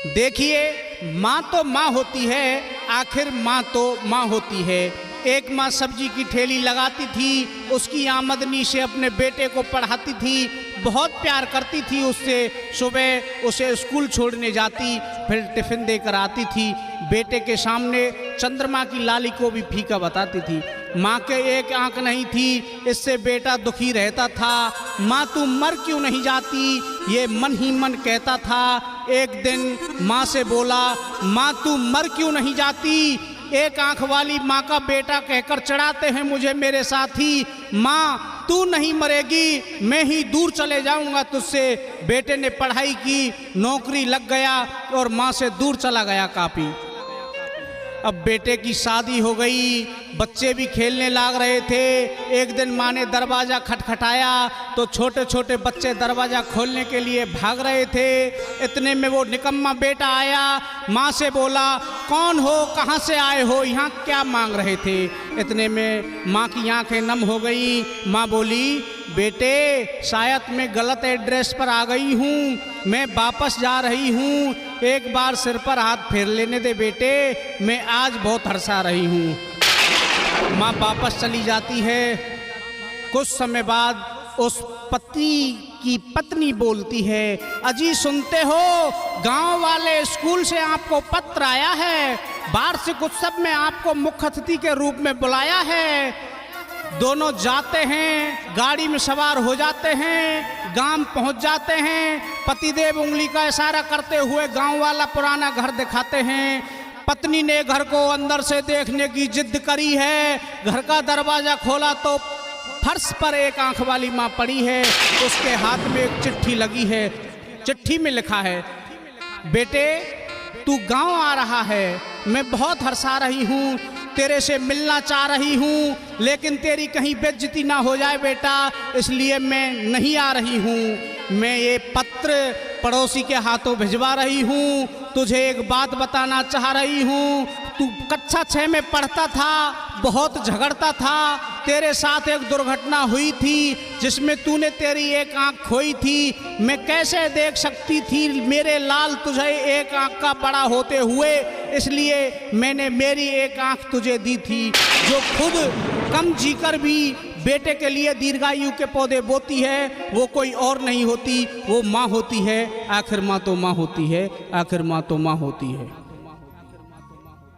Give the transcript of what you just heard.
देखिए, माँ तो माँ होती है, आखिर माँ तो माँ होती है। एक माँ सब्जी की ठेली लगाती थी, उसकी आमदनी से अपने बेटे को पढ़ाती थी, बहुत प्यार करती थी उससे। सुबह उसे स्कूल छोड़ने जाती, फिर टिफ़िन देकर आती थी। बेटे के सामने चंद्रमा की लाली को भी फीका बताती थी। माँ के एक आंख नहीं थी, इससे बेटा दुखी रहता था। माँ तू मर क्यों नहीं जाती, ये मन ही मन कहता था। एक दिन माँ से बोला, माँ तू मर क्यों नहीं जाती। एक आंख वाली माँ का बेटा कहकर चढ़ाते हैं मुझे मेरे साथी, माँ तू नहीं मरेगी, मैं ही दूर चले जाऊंगा तुझसे। बेटे ने पढ़ाई की, नौकरी लग गया और माँ से दूर चला गया काफ़ी। अब बेटे की शादी हो गई, बच्चे भी खेलने लग रहे थे। एक दिन माँ ने दरवाज़ा खटखटाया तो छोटे छोटे बच्चे दरवाज़ा खोलने के लिए भाग रहे थे। इतने में वो निकम्मा बेटा आया, माँ से बोला, कौन हो, कहाँ से आए हो, यहाँ क्या मांग रहे थे। इतने में माँ की आंखें नम हो गई। माँ बोली, बेटे शायद मैं गलत एड्रेस पर आ गई हूँ, मैं वापस जा रही हूँ, एक बार सिर पर हाथ फेर लेने दे बेटे, मैं आज बहुत हर्षा रही हूँ। माँ वापस चली जाती है। कुछ समय बाद उस पति की पत्नी बोलती है, अजी सुनते हो, गांव वाले स्कूल से आपको पत्र आया है, वार्षिक उत्सव में आपको मुख्य अतिथि के रूप में बुलाया है। दोनों जाते हैं, गाड़ी में सवार हो जाते हैं, गांव पहुंच जाते हैं। पतिदेव उंगली का इशारा करते हुए गांव वाला पुराना घर दिखाते हैं। पत्नी ने घर को अंदर से देखने की जिद करी है। घर का दरवाज़ा खोला तो फर्श पर एक आंख वाली माँ पड़ी है, उसके हाथ में एक चिट्ठी लगी है। चिट्ठी में लिखा है, बेटे तू गांव आ रहा है, मैं बहुत हर्षा रही हूँ, तेरे से मिलना चाह रही हूँ, लेकिन तेरी कहीं बेइज्जती ना हो जाए बेटा, इसलिए मैं नहीं आ रही हूँ। मैं ये पत्र पड़ोसी के हाथों भिजवा रही हूँ, तुझे एक बात बताना चाह रही हूँ। तू कक्षा 6 में पढ़ता था, बहुत झगड़ता था, तेरे साथ एक दुर्घटना हुई थी जिसमें तूने तेरी एक आंख खोई थी। मैं कैसे देख सकती थी मेरे लाल तुझे एक आंख का बड़ा होते हुए, इसलिए मैंने मेरी एक आंख तुझे दी थी। जो खुद कम जीकर भी बेटे के लिए दीर्घायु के पौधे बोती है, वो कोई और नहीं होती, वो माँ होती है। आखिर माँ तो माँ होती है, आखिर माँ तो माँ होती है।